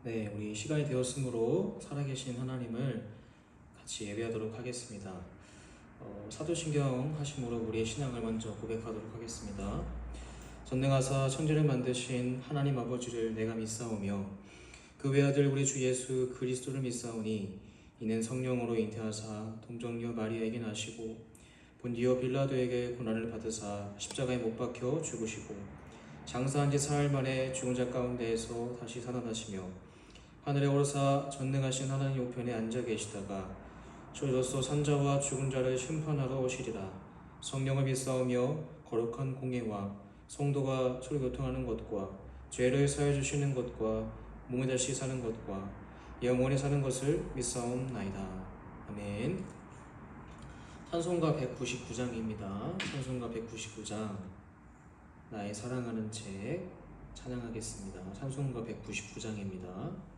네, 우리 시간이 되었으므로 살아계신 하나님을 같이 예배하도록 하겠습니다. 사도신경 하심으로 우리의 신앙을 먼저 고백하도록 하겠습니다. 전능하사 천지를 만드신 하나님 아버지를 내가 믿사오며 그 외아들 우리 주 예수 그리스도를 믿사오니 이는 성령으로 잉태하사 동정녀 마리아에게 나시고 본디오 빌라도에게 고난을 받으사 십자가에 못 박혀 죽으시고 장사한 지 사흘 만에 죽은 자 가운데에서 다시 살아나시며 하늘에 오르사 전능하신 하나님 우편에 앉아 계시다가 저희로서 산자와 죽은 자를 심판하러 오시리라. 성령을 믿사오며 거룩한 공예와 성도가 서로 교통하는 것과 죄를 사해 주시는 것과 몸에 다시 사는 것과 영원히 사는 것을 믿사옵나이다. 아멘. 찬송가 199장입니다. 찬송가 199장 나의 사랑하는 책 찬양하겠습니다. 찬송가 199장입니다.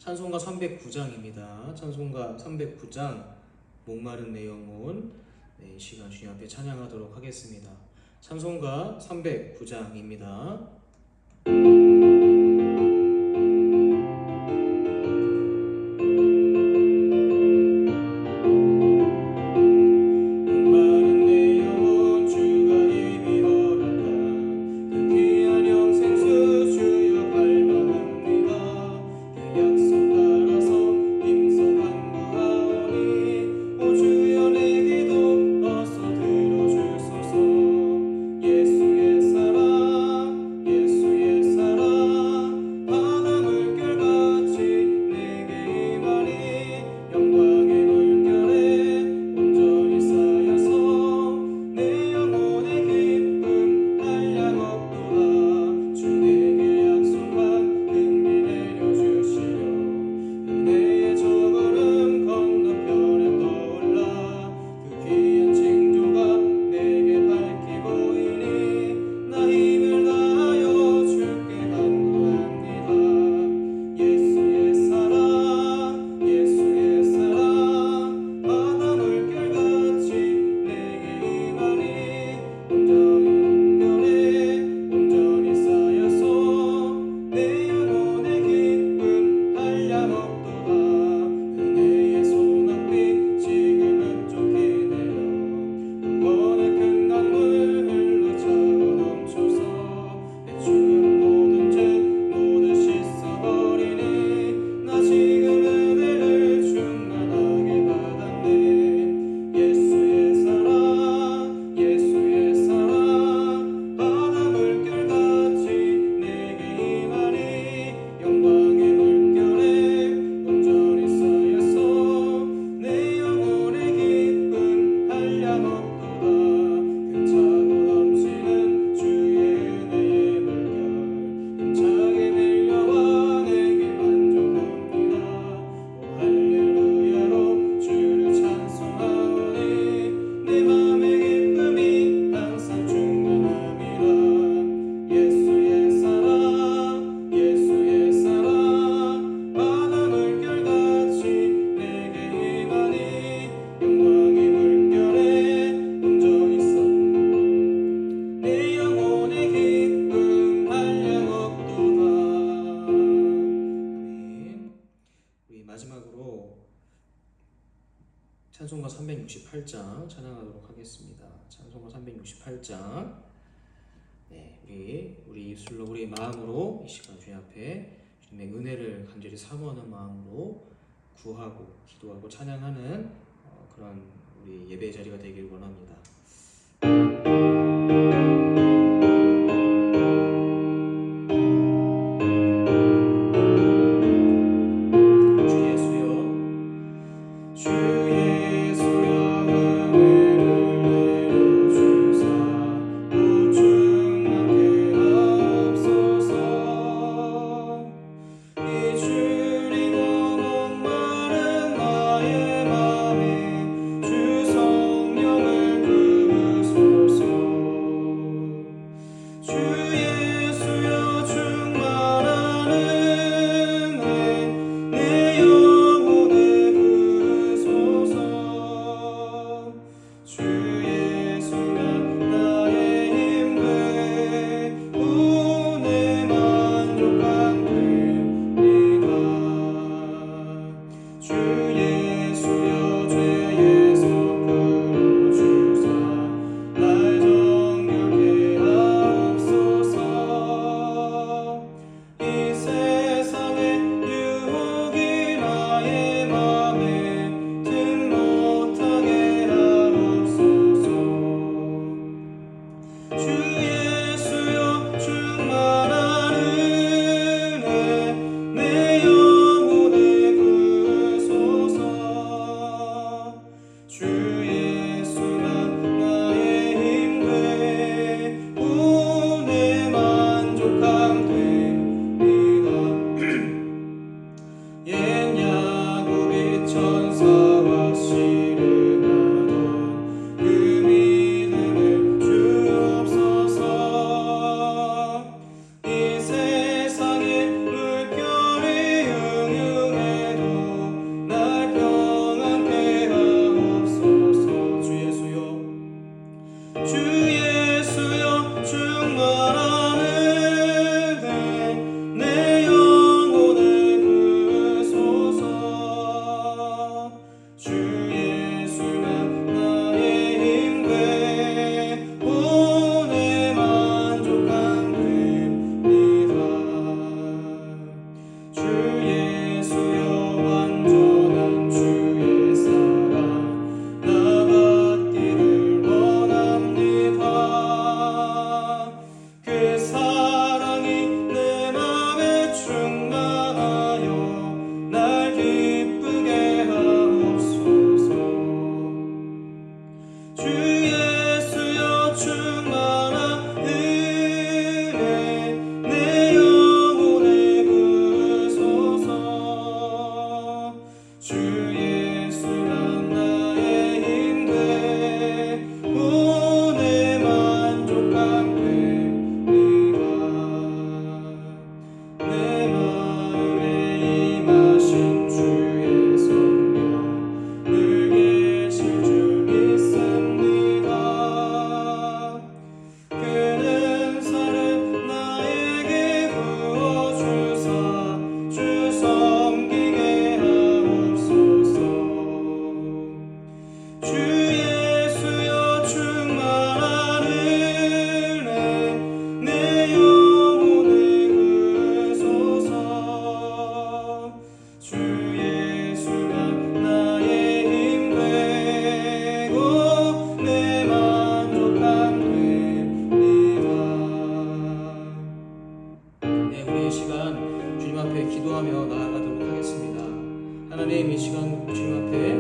찬송가 309장입니다. 찬송가 309장 목마른 내 영혼 이 시간 주님 앞에 찬양하도록 하겠습니다. 찬송가 309장입니다. 예수의 사랑 마지막으로 찬송가 368장 찬양하도록 하겠습니다. 찬송가 368장. 네, 우리 입술로 우리 마음으로 이 시간 주님 앞에 주님의 은혜를 간절히 사모하는 마음으로 구하고 기도하고 찬양하는 그런 우리 예배 자리가 되길 원합니다. 하나님 이 시간 주님 앞에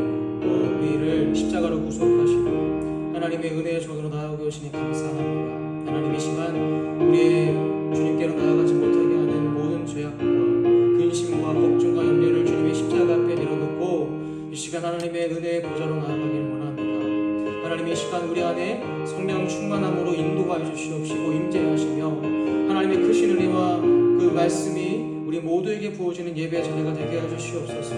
우리를 십자가로 구속하시고 하나님의 은혜의 전으로 나아오게 오시니 감사합니다. 하나님 이 시간 우리의 주님께로 나아가지 못하게 하는 모든 죄악과 근심과 걱정과 염려를 주님의 십자가 앞에 내려놓고 이 시간 하나님의 은혜의 보좌로 나아가길 원합니다. 하나님 이 시간 우리 안에 성령 충만함으로 인도하여 주시옵시고 임재하시며 하나님의 크신 은혜와 그 말씀이 우리 모두에게 부어지는 예배 자리가 되게 해주시옵소서.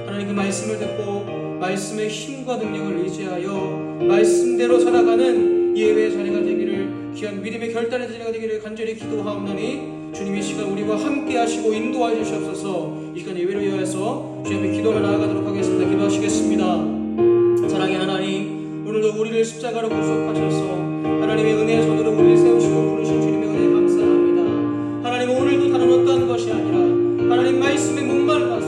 하나님 그 말씀을 듣고 말씀의 힘과 능력을 의지하여 말씀대로 살아가는 예배 자리가 되기를, 귀한 믿음의 결단의 자리가 되기를 간절히 기도하옵나니 주님 이 시간 우리와 함께 하시고 인도하여 주시옵소서. 이 시간 예배를 위하여서 주님 앞에 기도를 나아가도록 하겠습니다. 기도하시겠습니다. 사랑의 하나님, 오늘도 우리를 십자가로 구속하셔서 하나님의 은혜의 손으로 우리를 세우시고 부르신 주님의 은혜에 감사합니다. 하나님, 오늘도 다른 어떠한 것이 아니라 하나님 말씀에 목말라서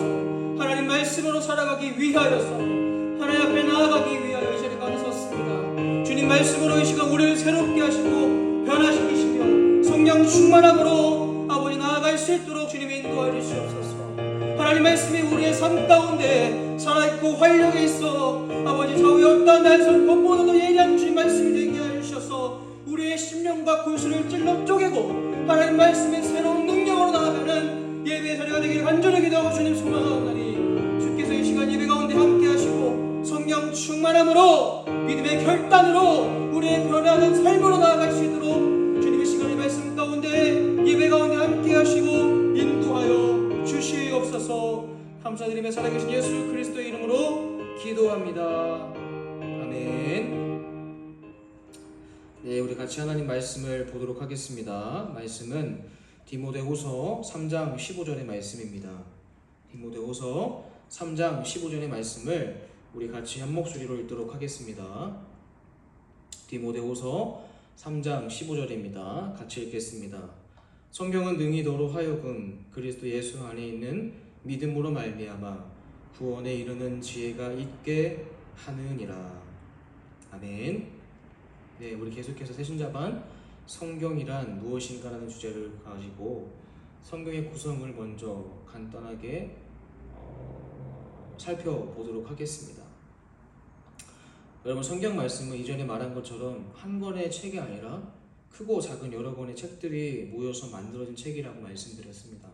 하나님 말씀으로 살아가기 위하여서 하나님 앞에 나아가기 위하여 이 자리에 가서 섰습니다. 주님 말씀으로 이 시간 우리를 새롭게 하시고 변화시키시며 성령 충만함으로 아버지 나아갈 수 있도록 주님이 인도하여 주시옵소서. 하나님 말씀이 우리의 삶 가운데 살아있고 활력이 있어 아버지 좌우에 어떠한 날선 것보다도 예리한 주님 말씀이 되게 하여 주셔서 우리의 심령과 골수를 찔러 쪼개고 하나님 말씀의 새로운 능력으로 나아가는 예배의 자리가 되기를 간절히 기도하고 주님 소망하오나니 주께서 이 시간 예배 가운데 함께 하시고 성령 충만함으로 믿음의 결단으로 우리의 변화하는 삶으로 나아갈 수 있도록 주님의 시간의 말씀 가운데 예배 가운데 함께 하시고 인도하여 주시옵소서. 감사드리며 살아계신 예수 그리스도의 이름으로 기도합니다. 아멘. 네, 우리 같이 하나님 말씀을 보도록 하겠습니다. 말씀은 디모데후서 3장 15절의 말씀입니다. 디모데후서 3장 15절의 말씀을 우리 같이 한 목소리로 읽도록 하겠습니다. 디모데후서 3장 15절입니다. 같이 읽겠습니다. 성경은 능히 너로 하여금 그리스도 예수 안에 있는 믿음으로 말미암아 구원에 이르는 지혜가 있게 하느니라. 아멘. 네, 우리 계속해서 새신자반 성경이란 무엇인가라는 주제를 가지고 성경의 구성을 먼저 간단하게 살펴보도록 하겠습니다. 여러분, 성경 말씀은 이전에 말한 것처럼 한 권의 책이 아니라 크고 작은 여러 권의 책들이 모여서 만들어진 책이라고 말씀드렸습니다.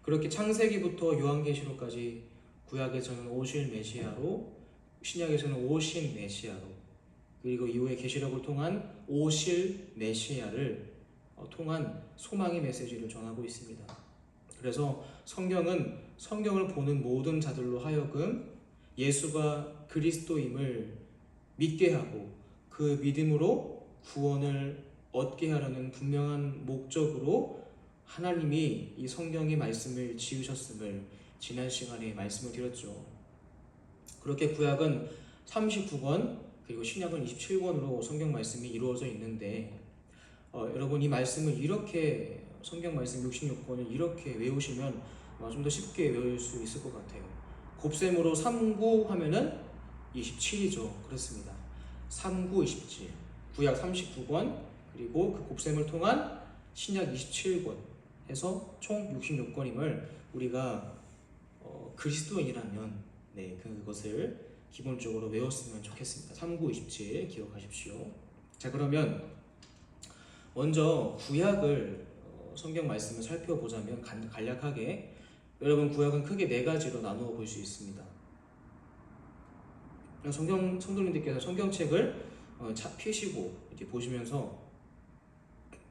그렇게 창세기부터 요한계시록까지 구약에서는 오실 메시아로, 신약에서는 오신 메시아로, 그리고 이후에 계시록을 통한 오실 메시아를 통한 소망의 메시지를 전하고 있습니다. 그래서 성경은 성경을 보는 모든 자들로 하여금 예수가 그리스도임을 믿게 하고 그 믿음으로 구원을 얻게 하려는 분명한 목적으로 하나님이 이 성경의 말씀을 지으셨음을 지난 시간에 말씀을 드렸죠. 그렇게 구약은 39권 그리고 신약은 27권으로 성경 말씀이 이루어져 있는데 여러분, 이 말씀을 이렇게 성경 말씀 66권을 이렇게 외우시면 좀 더 쉽게 외울 수 있을 것 같아요. 곱셈으로 39 하면은 27이죠. 그렇습니다. 39, 27. 구약 39권 그리고 그 곱셈을 통한 신약 27권 해서 총 66권임을 우리가 그리스도인이라면 그것을 기본적으로 외웠으면 좋겠습니다. 39, 27 기억하십시오. 자, 그러면 먼저 구약을 성경 말씀을 살펴보자면 간략하게 여러분, 구약은 크게 네 가지로 나누어 볼 수 있습니다. 성도님들께서 성경책을 펴시고 이렇게 보시면서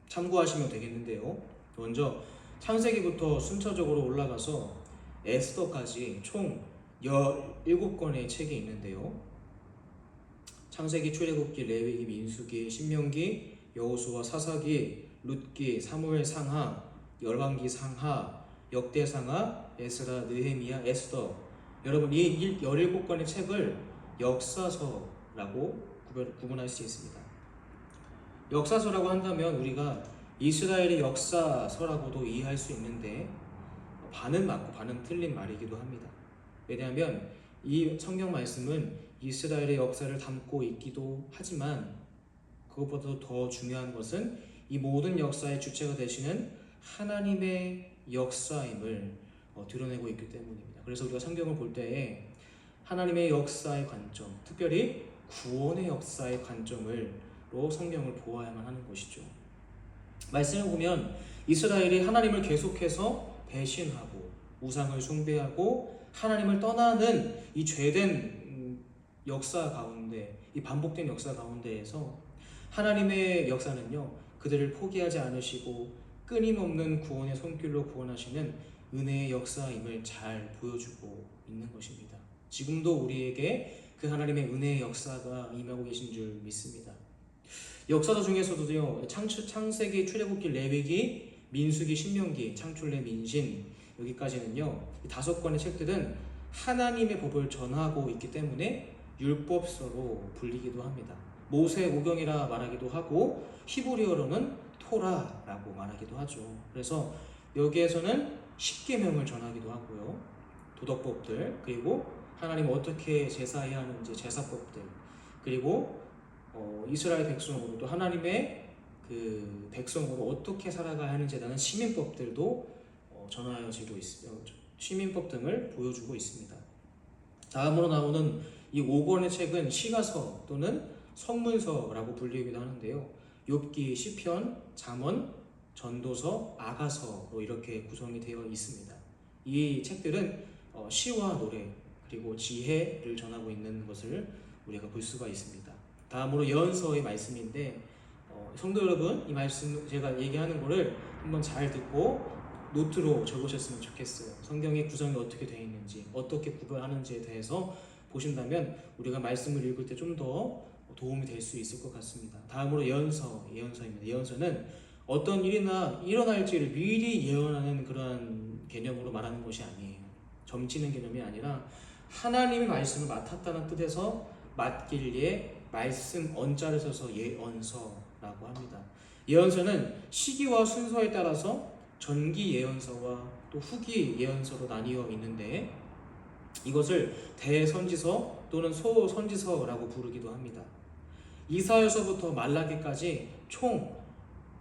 참고하시면 되겠는데요. 먼저 창세기부터 순서적으로 올라가서 에스더까지 총 17권의 책이 있는데요. 창세기, 출애굽기, 레위기, 민수기, 신명기, 여호수아, 사사기, 룻기, 사무엘 상하, 열왕기 상하, 역대 상하, 에스라, 느헤미야, 에스더. 여러분, 이 17권의 책을 역사서라고 구분할 수 있습니다. 역사서라고 한다면 우리가 이스라엘의 역사서라고도 이해할 수 있는데 반은 맞고 반은 틀린 말이기도 합니다. 왜냐하면 이 성경 말씀은 이스라엘의 역사를 담고 있기도 하지만 그것보다도 더 중요한 것은 이 모든 역사의 주체가 되시는 하나님의 역사임을 드러내고 있기 때문입니다. 그래서 우리가 성경을 볼 때에 하나님의 역사의 관점, 특별히 구원의 역사의 관점으로 성경을 보아야만 하는 것이죠. 말씀을 보면 이스라엘이 하나님을 계속해서 배신하고 우상을 숭배하고 하나님을 떠나는 이 죄된 역사 가운데, 이 반복된 역사 가운데에서 하나님의 역사는요, 그들을 포기하지 않으시고 끊임없는 구원의 손길로 구원하시는 은혜의 역사임을 잘 보여주고 있는 것입니다. 지금도 우리에게 그 하나님의 은혜의 역사가 임하고 계신 줄 믿습니다. 역사서 중에서도요, 창세기, 출애굽기, 레위기, 민수기, 신명기, 창출내, 민신 여기까지는요. 이 5권의 책들은 하나님의 법을 전하고 있기 때문에 율법서로 불리기도 합니다. 모세 오경이라 말하기도 하고 히브리어로는 토라라고 말하기도 하죠. 그래서 여기에서는 십계명을 전하기도 하고요. 도덕법들, 그리고 하나님 어떻게 제사해야 하는지 제사법들, 그리고 이스라엘 백성으로 또 하나님의 그 백성으로 어떻게 살아가야 하는지에 대한 시민법들도 전하여지고 있습니다. 시민법 등을 보여주고 있습니다. 다음으로 나오는 이 5권의 책은 시가서 또는 성문서라고 불리기도 하는데요. 욥기, 시편, 잠언, 전도서, 아가서로 이렇게 구성이 되어 있습니다. 이 책들은 시와 노래 그리고 지혜를 전하고 있는 것을 우리가 볼 수가 있습니다. 다음으로 예언서의 말씀인데 성도 여러분, 이 말씀 제가 얘기하는 거를 한번 잘 듣고 노트로 적으셨으면 좋겠어요. 성경의 구성이 어떻게 되어 있는지, 어떻게 구별하는지에 대해서 보신다면 우리가 말씀을 읽을 때 좀 더 도움이 될 수 있을 것 같습니다. 다음으로 예언서입니다. 예언서는 어떤 일이나 일어날지를 미리 예언하는 그러한 개념으로 말하는 것이 아니에요. 점치는 개념이 아니라 하나님의 말씀을 맡았다는 뜻에서 맡길리에 말씀 언자를 써서 예언서라고 합니다. 예언서는 시기와 순서에 따라서 전기 예언서와 또 후기 예언서로 나뉘어 있는데 이것을 대선지서 또는 소선지서라고 부르기도 합니다. 이사야서부터 말라기까지 총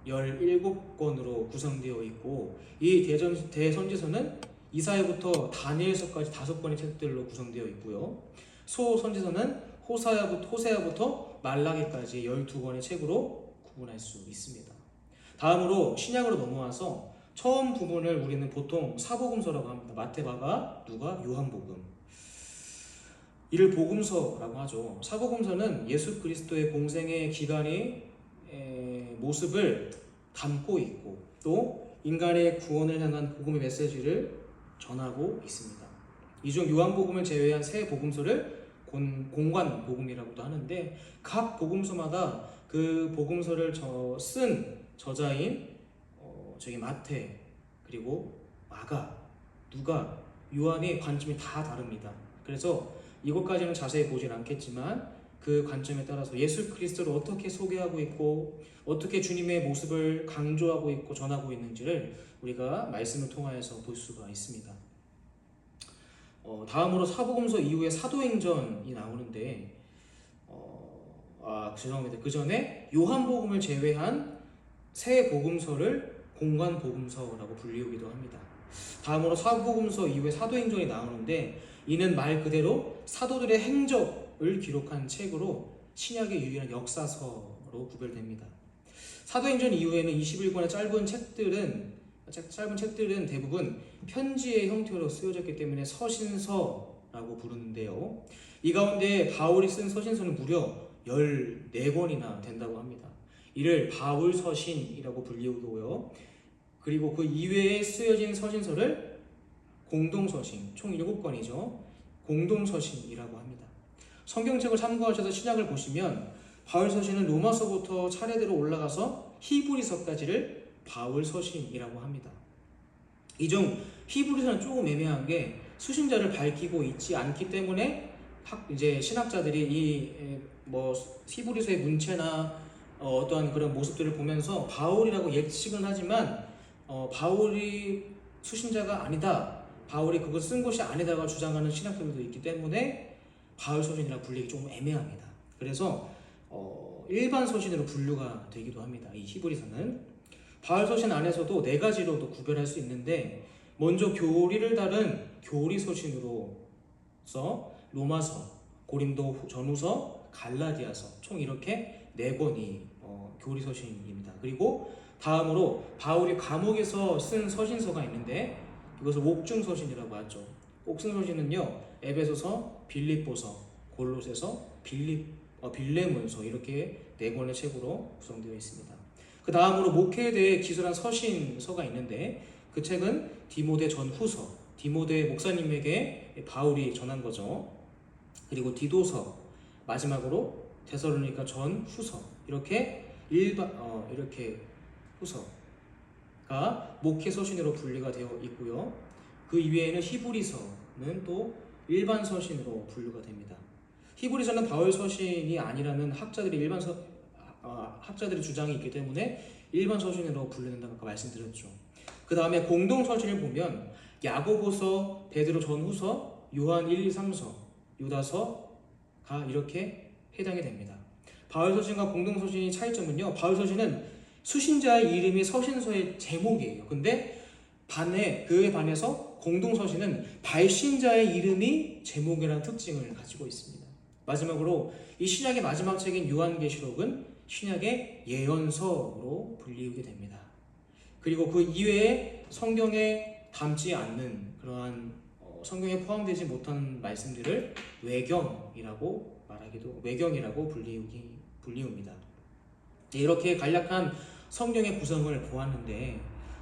17권으로 구성되어 있고 이 대선지서는 이사야부터 다니엘서까지 5권의 책들로 구성되어 있고요. 소선지서는 호세아부터 말라기까지 12권의 책으로 구분할 수 있습니다. 다음으로 신약으로 넘어와서 처음 부분을 우리는 보통 사복음서라고 합니다. 마태마가, 누가, 요한복음. 이를 복음서라고 하죠. 사복음서는 예수 그리스도의 공생의 기간의 모습을 담고 있고 또 인간의 구원을 향한 복음의 메시지를 전하고 있습니다. 이 중 요한복음을 제외한 세 복음서를 공관복음이라고도 하는데 각 복음서마다 그 복음서를 쓴 저자인 저기 마태, 그리고 마가, 누가, 요한의 관점이 다 다릅니다. 그래서 이것까지는 자세히 보진 않겠지만 그 관점에 따라서 예수 그리스도를 어떻게 소개하고 있고 어떻게 주님의 모습을 강조하고 있고 전하고 있는지를 우리가 말씀을 통하여서 볼 수가 있습니다. 다음으로 사복음서 이후에 사도행전이 나오는데 죄송합니다. 그 전에 요한복음을 제외한 세 복음서를 공관복음서라고 불리우기도 합니다. 다음으로 사복음서 이후에 사도행전이 나오는데 이는 말 그대로 사도들의 행적을 기록한 책으로 신약의 유일한 역사서로 구별됩니다. 사도행전 이후에는 21권의 짧은 책들은 대부분 편지의 형태로 쓰여졌기 때문에 서신서라고 부르는데요. 이 가운데 바울이 쓴 서신서는 무려 14권이나 된다고 합니다. 이를 바울서신이라고 불리우고요. 그리고 그 이외에 쓰여진 서신서를 공동서신, 총 7권이죠. 공동서신이라고 합니다. 성경책을 참고하셔서 신약을 보시면 바울서신은 로마서부터 차례대로 올라가서 히브리서까지를 바울서신이라고 합니다. 이 중 히브리서는 조금 애매한 게 수신자를 밝히고 있지 않기 때문에 이제 신학자들이 히브리서의 문체나 어떠한 그런 모습들을 보면서 바울이라고 예측은 하지만 바울이 수신자가 아니다, 바울이 그걸 쓴 것이 아니다가 주장하는 신학자들도 있기 때문에 바울 서신이라 불리기 조금 애매합니다. 그래서 일반 서신으로 분류가 되기도 합니다. 이 히브리서는 바울 서신 안에서도 4가지로도 구별할 수 있는데 먼저 교리를 다룬 교리 서신으로서 로마서, 고린도 전후서, 갈라디아서 총 이렇게 4권이 교리 서신입니다. 그리고 다음으로 바울이 감옥에서 쓴 서신서가 있는데 이것을 옥중 서신이라고 하죠. 옥중 서신은요 에베소서, 빌립보서, 골로새서, 빌레몬서 이렇게 4권의 책으로 구성되어 있습니다. 그 다음으로 목회에 대해 기술한 서신서가 있는데 그 책은 디모데 전후서, 디모데 목사님에게 바울이 전한 거죠. 그리고 디도서, 마지막으로 데살로니가 전후서 이렇게 이렇게 후서 서신서가 목회 서신으로 분류가 되어 있고요. 그 이외에는 히브리서는 또 일반 서신으로 분류가 됩니다. 히브리서는 바울 서신이 아니라는 학자들의 주장이 있기 때문에 일반 서신으로 분류된다고 아까 말씀드렸죠. 그 다음에 공동 서신을 보면 야고보서, 베드로 전후서, 요한 1, 2, 3서, 유다서가 이렇게 해당이 됩니다. 바울 서신과 공동 서신의 차이점은요. 바울 서신은 수신자의 이름이 서신서의 제목이에요. 근데 그에 반해서 공동 서신은 발신자의 이름이 제목이라는 특징을 가지고 있습니다. 마지막으로 이 신약의 마지막 책인 요한계시록은 신약의 예언서로 불리우게 됩니다. 그리고 그 이외에 성경에 담지 않는 그러한 성경에 포함되지 못한 말씀들을 외경이라고 불리웁니다. 이렇게 간략한 성경의 구성을 보았는데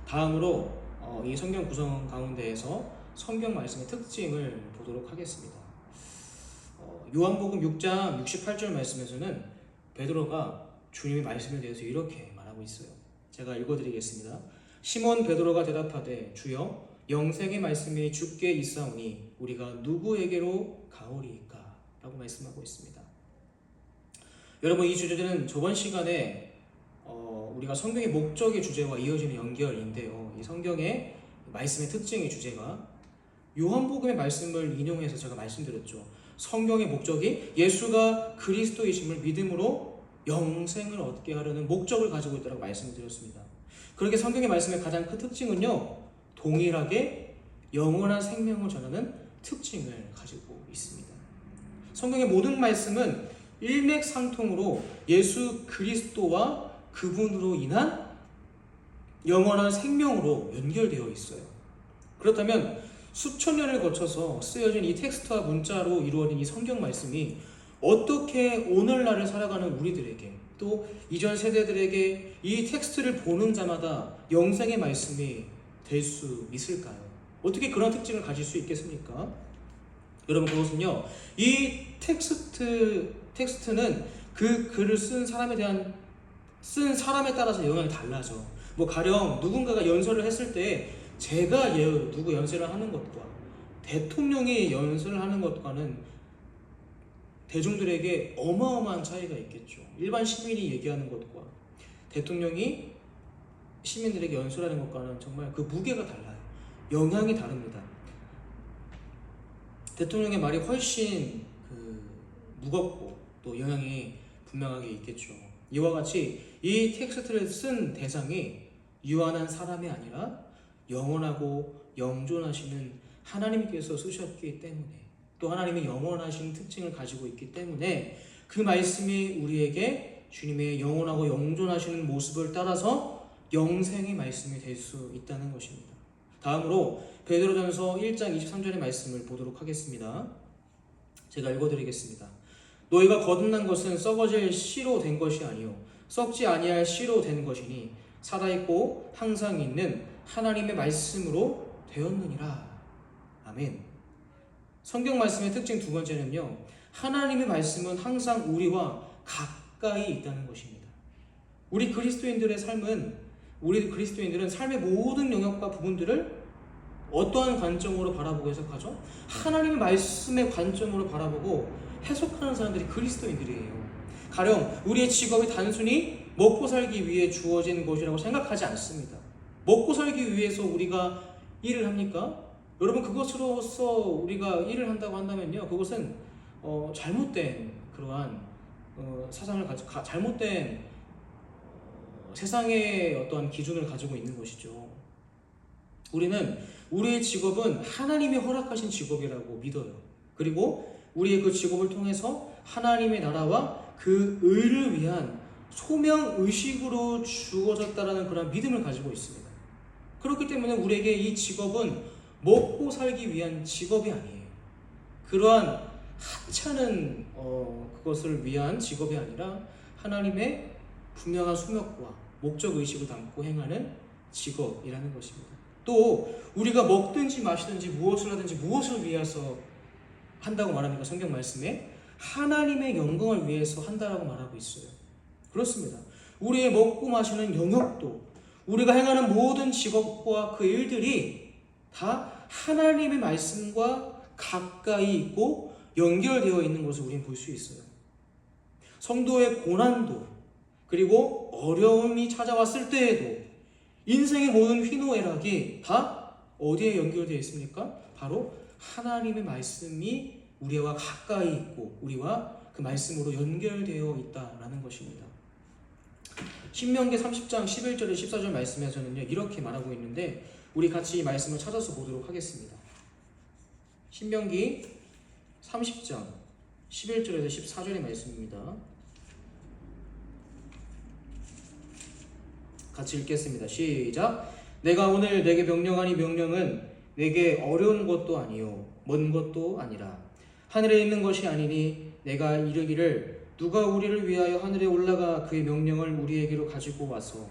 다음으로 이 성경 구성 가운데에서 성경 말씀의 특징을 보도록 하겠습니다. 요한복음 6장 68절 말씀에서는 베드로가 주님의 말씀에 대해서 이렇게 말하고 있어요. 제가 읽어드리겠습니다. 시몬 베드로가 대답하되 주여 영생의 말씀이 주께 있사오니 우리가 누구에게로 가오리이까? 라고 말씀하고 있습니다. 여러분, 이 주제는 저번 시간에 우리가 성경의 목적의 주제와 이어지는 연결인데요. 이 성경의 말씀의 특징의 주제가 요한복음의 말씀을 인용해서 제가 말씀드렸죠. 성경의 목적이 예수가 그리스도이심을 믿음으로 영생을 얻게 하려는 목적을 가지고 있다고 말씀드렸습니다. 그렇게 성경의 말씀의 가장 큰 특징은요, 동일하게 영원한 생명을 전하는 특징을 가지고 있습니다. 성경의 모든 말씀은 일맥상통으로 예수 그리스도와 그분으로 인한 영원한 생명으로 연결되어 있어요. 그렇다면 수천 년을 거쳐서 쓰여진 이 텍스트와 문자로 이루어진 이 성경 말씀이 어떻게 오늘날을 살아가는 우리들에게 또 이전 세대들에게 이 텍스트를 보는 자마다 영생의 말씀이 될 수 있을까요? 어떻게 그런 특징을 가질 수 있겠습니까? 여러분, 그것은요, 이 텍스트는 그 글을 쓴 사람에 따라서 영향이 달라져. 가령 누군가가 연설을 했을 때 제가 누구 연설을 하는 것과 대통령이 연설을 하는 것과는 대중들에게 어마어마한 차이가 있겠죠. 일반 시민이 얘기하는 것과 대통령이 시민들에게 연설하는 것과는 정말 그 무게가 달라요. 영향이 다릅니다. 대통령의 말이 훨씬 무겁고 또 영향이 분명하게 있겠죠. 이와 같이 이 텍스트를 쓴 대상이 유한한 사람이 아니라 영원하고 영존하시는 하나님께서 쓰셨기 때문에, 또 하나님의 영원하신 특징을 가지고 있기 때문에 그 말씀이 우리에게 주님의 영원하고 영존하시는 모습을 따라서 영생의 말씀이 될 수 있다는 것입니다. 다음으로 베드로전서 1장 23절의 말씀을 보도록 하겠습니다. 제가 읽어드리겠습니다. 너희가 거듭난 것은 썩어질 씨로 된 것이 아니요 썩지 아니할 씨로 된 것이니 살아있고 항상 있는 하나님의 말씀으로 되었느니라. 아멘. 성경 말씀의 특징 두 번째는요, 하나님의 말씀은 항상 우리와 가까이 있다는 것입니다. 우리 그리스도인들은 삶의 모든 영역과 부분들을 어떠한 관점으로 바라보고 해석하죠? 하나님의 말씀의 관점으로 바라보고 해석하는 사람들이 그리스도인들이에요. 가령 우리의 직업이 단순히 먹고 살기 위해 주어진 것이라고 생각하지 않습니다. 먹고 살기 위해서 우리가 일을 합니까? 여러분, 그것으로서 우리가 일을 한다고 한다면요, 그것은 잘못된 그러한 사상을 가지고 잘못된 세상의 어떠한 기준을 가지고 있는 것이죠. 우리는 우리의 직업은 하나님이 허락하신 직업이라고 믿어요. 그리고 우리의 그 직업을 통해서 하나님의 나라와 그 의를 위한 소명의식으로 주어졌다라는 그런 믿음을 가지고 있습니다. 그렇기 때문에 우리에게 이 직업은 먹고 살기 위한 직업이 아니에요. 그러한 하찮은 그것을 위한 직업이 아니라 하나님의 분명한 소명과 목적의식을 담고 행하는 직업이라는 것입니다. 또 우리가 먹든지 마시든지 무엇을 하든지 무엇을 위해서 한다고 말합니까? 성경 말씀에 하나님의 영광을 위해서 한다라고 말하고 있어요. 그렇습니다. 우리의 먹고 마시는 영역도, 우리가 행하는 모든 직업과 그 일들이 다 하나님의 말씀과 가까이 있고 연결되어 있는 것을 우리는 볼 수 있어요. 성도의 고난도, 그리고 어려움이 찾아왔을 때에도 인생의 모든 희노애락이 다 어디에 연결되어 있습니까? 바로 하나님의 말씀이 우리와 가까이 있고 우리와 그 말씀으로 연결되어 있다라는 것입니다. 신명기 30장 11절에 14절 말씀에서는요, 이렇게 말하고 있는데 우리 같이 이 말씀을 찾아서 보도록 하겠습니다. 신명기 30장 11절에서 14절의 말씀입니다. 같이 읽겠습니다. 시작. 내가 오늘 내게 명령한 이 명령은 내게 어려운 것도 아니요 먼 것도 아니라 하늘에 있는 것이 아니니 내가 이르기를 누가 우리를 위하여 하늘에 올라가 그의 명령을 우리에게로 가지고 와서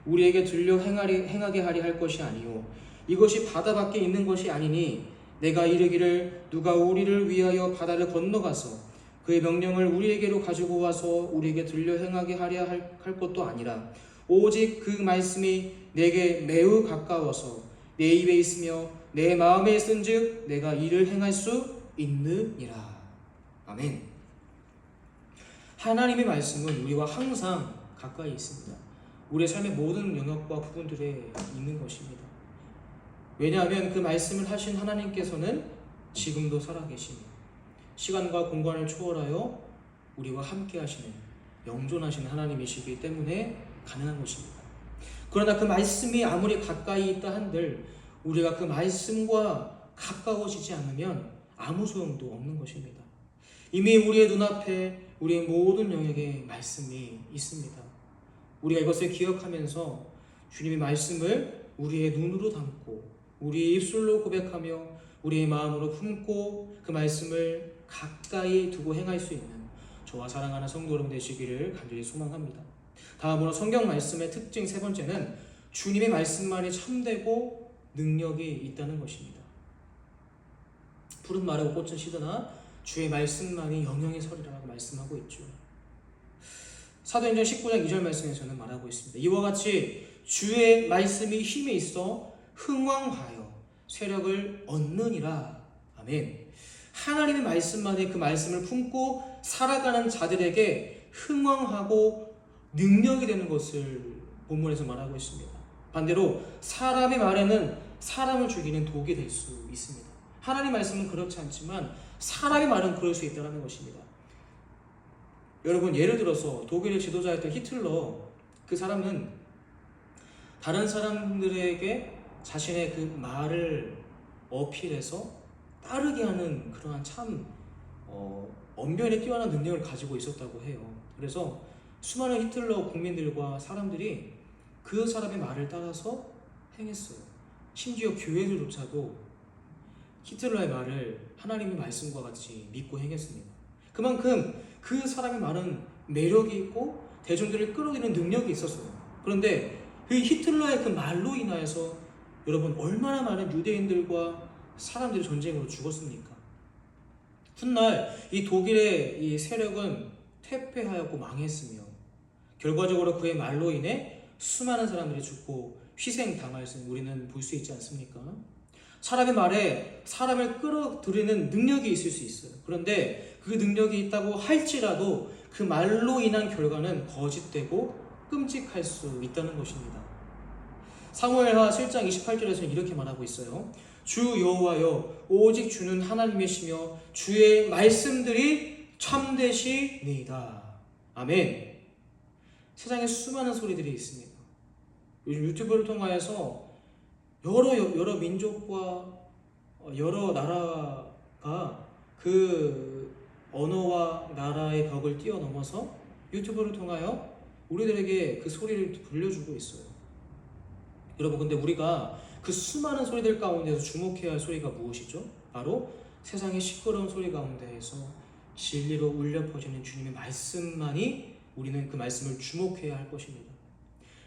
우리에게 들려 행하게 하리 할 것이 아니요 이것이 바다 밖에 있는 것이 아니니 내가 이르기를 누가 우리를 위하여 바다를 건너가서 그의 명령을 우리에게로 가지고 와서 우리에게 들려 행하게 하려 할 것도 아니라 오직 그 말씀이 내게 매우 가까워서 내 입에 있으며 내 마음에 있은즉 내가 이를 행할 수 있느니라. 아멘. 하나님의 말씀은 우리와 항상 가까이 있습니다. 우리의 삶의 모든 영역과 부분들에 있는 것입니다. 왜냐하면 그 말씀을 하신 하나님께서는 지금도 살아계시며 시간과 공간을 초월하여 우리와 함께 하시는 영존하시는 하나님이시기 때문에 가능한 것입니다. 그러나 그 말씀이 아무리 가까이 있다 한들 우리가 그 말씀과 가까워지지 않으면 아무 소용도 없는 것입니다. 이미 우리의 눈앞에 우리의 모든 영역에 말씀이 있습니다. 우리가 이것을 기억하면서 주님의 말씀을 우리의 눈으로 담고 우리의 입술로 고백하며 우리의 마음으로 품고 그 말씀을 가까이 두고 행할 수 있는 저와 사랑하는 성도 여러분 되시기를 간절히 소망합니다. 다음으로 성경 말씀의 특징 세 번째는 주님의 말씀만이 참되고 능력이 있다는 것입니다. 푸른 마르고 꽃은 시드나 주의 말씀만이 영영이 서리라고 말씀하고 있죠. 사도행전 19장 2절 말씀에서는 말하고 있습니다. 이와 같이 주의 말씀이 힘이 있어 흥왕하여 세력을 얻느니라. 아멘. 하나님의 말씀만이 그 말씀을 품고 살아가는 자들에게 흥왕하고 능력이 되는 것을 본문에서 말하고 있습니다. 반대로 사람의 말에는 사람을 죽이는 독이 될 수 있습니다. 하나님의 말씀은 그렇지 않지만 사람의 말은 그럴 수 있다는 것입니다. 여러분, 예를 들어서 독일의 지도자였던 히틀러, 그 사람은 다른 사람들에게 자신의 그 말을 어필해서 따르게 하는 그러한 참 언변에 뛰어난 능력을 가지고 있었다고 해요. 그래서 수많은 히틀러 국민들과 사람들이 그 사람의 말을 따라서 행했어요. 심지어 교회들조차도 히틀러의 말을 하나님의 말씀과 같이 믿고 행했습니다. 그만큼 그 사람의 말은 매력이 있고 대중들을 끌어들이는 능력이 있었어요. 그런데 그 히틀러의 그 말로 인하여서 여러분 얼마나 많은 유대인들과 사람들이 전쟁으로 죽었습니까? 훗날 이 독일의 이 세력은 퇴폐하였고 망했으며 결과적으로 그의 말로 인해 수많은 사람들이 죽고 희생당할 수 우리는 볼 수 있지 않습니까? 사람의 말에 사람을 끌어들이는 능력이 있을 수 있어요. 그런데 그 능력이 있다고 할지라도 그 말로 인한 결과는 거짓되고 끔찍할 수 있다는 것입니다. 사무엘하 7장 28절에서는 이렇게 말하고 있어요. 주 여호와여 오직 주는 하나님이시며 주의 말씀들이 참되시니이다. 아멘. 세상에 수많은 소리들이 있습니다. 요즘 유튜브를 통하여서 여러 민족과 여러 나라가 그 언어와 나라의 벽을 뛰어넘어서 유튜브를 통하여 우리들에게 그 소리를 들려주고 있어요. 여러분, 근데 우리가 그 수많은 소리들 가운데서 주목해야 할 소리가 무엇이죠? 바로 세상의 시끄러운 소리 가운데에서 진리로 울려 퍼지는 주님의 말씀만이 우리는 그 말씀을 주목해야 할 것입니다.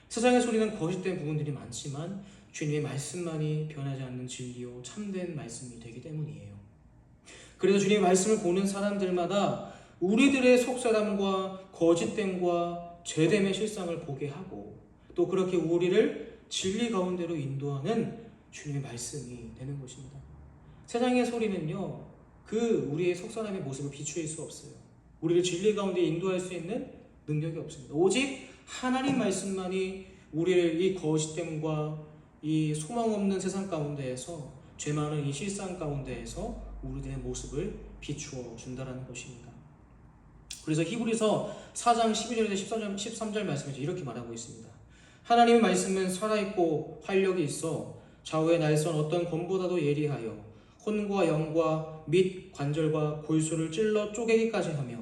세상의 소리는 거짓된 부분들이 많지만 주님의 말씀만이 변하지 않는 진리요 참된 말씀이 되기 때문이에요. 그래서 주님의 말씀을 보는 사람들마다 우리들의 속사람과 거짓됨과 죄됨의 실상을 보게 하고 또 그렇게 우리를 진리 가운데로 인도하는 주님의 말씀이 되는 것입니다. 세상의 소리는요, 그 우리의 속사람의 모습을 비추일 수 없어요. 우리를 진리 가운데 인도할 수 있는 능력이 없습니다. 오직 하나님 말씀만이 우리를 이 거짓됨과 이 소망 없는 세상 가운데에서, 죄 많은 이 실상 가운데에서 우리들의 모습을 비추어 준다는 것입니다. 그래서 히브리서 4장 12절에서 13절 말씀에서 이렇게 말하고 있습니다. 하나님의 말씀은 살아있고 활력이 있어 좌우의 날선 어떤 검보다도 예리하여 혼과 영과 및 관절과 골수를 찔러 쪼개기까지 하며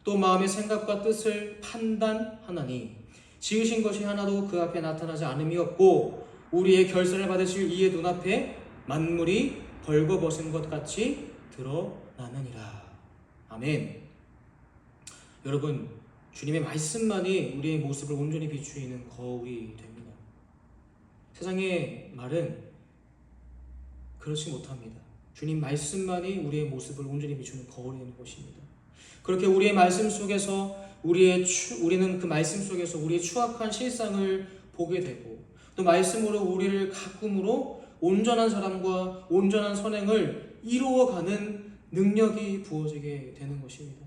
또 마음의 생각과 뜻을 판단하나니 지으신 것이 하나도 그 앞에 나타나지 않음이 없고 우리의 결산을 받으실 이의 눈앞에 만물이 벌거벗은 것 같이 드러나느니라. 아멘. 여러분, 주님의 말씀만이 우리의 모습을 온전히 비추이는 거울이 됩니다. 세상의 말은 그렇지 못합니다. 주님 말씀만이 우리의 모습을 온전히 비추는 거울이 되는 것입니다. 그렇게 우리의 말씀 속에서 우리는 그 말씀 속에서 우리의 추악한 실상을 보게 되고 또 말씀으로 우리를 가꿈으로 온전한 사람과 온전한 선행을 이루어가는 능력이 부어지게 되는 것입니다.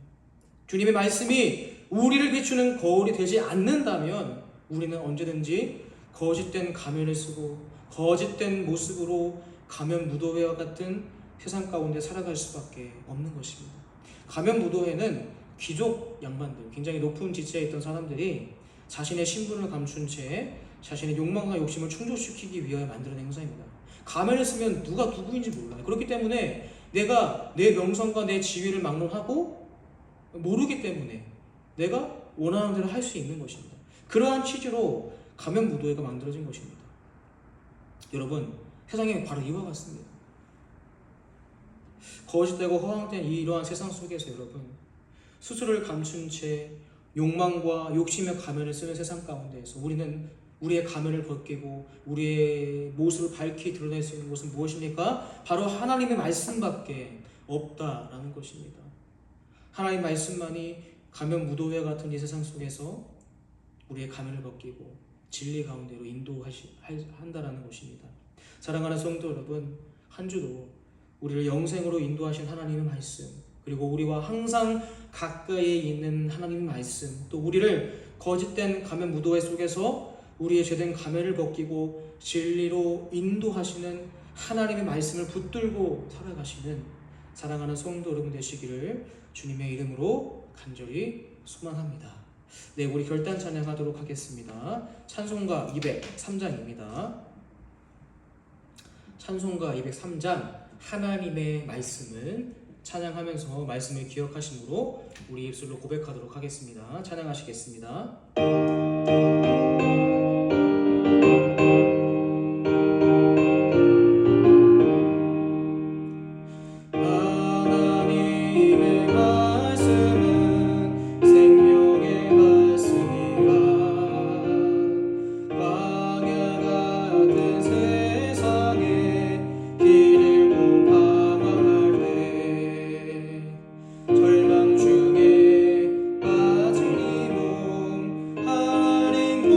주님의 말씀이 우리를 비추는 거울이 되지 않는다면 우리는 언제든지 거짓된 가면을 쓰고 거짓된 모습으로 가면 무도회와 같은 세상 가운데 살아갈 수밖에 없는 것입니다. 가면 무도회는 귀족 양반들, 굉장히 높은 지체에 있던 사람들이 자신의 신분을 감춘 채 자신의 욕망과 욕심을 충족시키기 위하여 만들어낸 행사입니다. 가면을 쓰면 누가 누구인지 몰라요. 그렇기 때문에 내가 내 명성과 내 지위를 막론하고 모르기 때문에 내가 원하는 대로 할 수 있는 것입니다. 그러한 취지로 가면 무도회가 만들어진 것입니다. 여러분, 세상에 바로 이와 같습니다. 거짓되고 허황된 이러한 세상 속에서 여러분, 스스로를 감춘 채 욕망과 욕심의 가면을 쓰는 세상 가운데에서 우리는 우리의 가면을 벗기고 우리의 모습을 밝히 드러낼 수 있는 것은 무엇입니까? 바로 하나님의 말씀밖에 없다라는 것입니다. 하나님의 말씀만이 가면 무도회 같은 이 세상 속에서 우리의 가면을 벗기고 진리 가운데로 인도한다라는 것입니다. 사랑하는 성도 여러분, 한 주도 우리를 영생으로 인도하신 하나님의 말씀, 그리고 우리와 항상 가까이 있는 하나님의 말씀, 또 우리를 거짓된 가면 무도회 속에서 우리의 죄된 가면을 벗기고 진리로 인도하시는 하나님의 말씀을 붙들고 살아가시는 사랑하는 성도 여러분 되시기를 주님의 이름으로 간절히 소망합니다. 네, 우리 결단 찬양하도록 하겠습니다. 찬송가 203장입니다. 찬송가 203장 하나님의 말씀은 찬양하면서 말씀을 기억하심으로 우리 입술로 고백하도록 하겠습니다. 찬양하시겠습니다. 하나님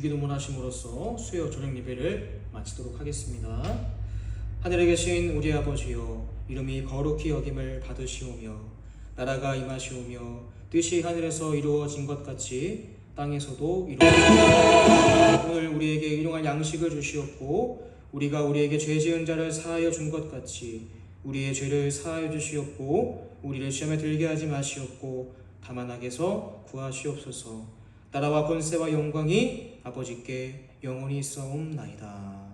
주기도문 하심으로써 수요 저녁 예배를 마치도록 하겠습니다. 하늘에 계신 우리 아버지여, 이름이 거룩히 여김을 받으시오며 나라가 임하시오며 뜻이 하늘에서 이루어진 것 같이 땅에서도 이루어지옵소서. 오늘 우리에게 일용할 양식을 주시옵고 우리가 우리에게 죄 지은 자를 사하여 준 것 같이 우리의 죄를 사하여 주시옵고 우리를 시험에 들게 하지 마시옵고 다만 악에서 구하시옵소서. 나라와 권세와 영광이 아버지께 영원히 있사옵나이다.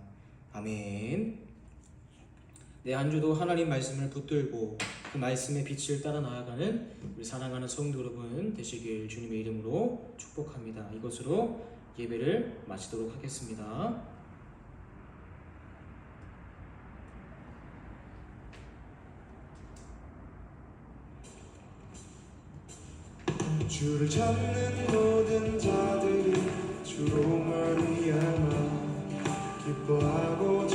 아멘. 네, 한 주도 하나님 말씀을 붙들고 그 말씀의 빛을 따라 나아가는 우리 사랑하는 성도 여러분 되시길 주님의 이름으로 축복합니다. 이것으로 예배를 마치도록 하겠습니다. 주를 찾는 모든 자들이 주로 말미암아 기뻐하고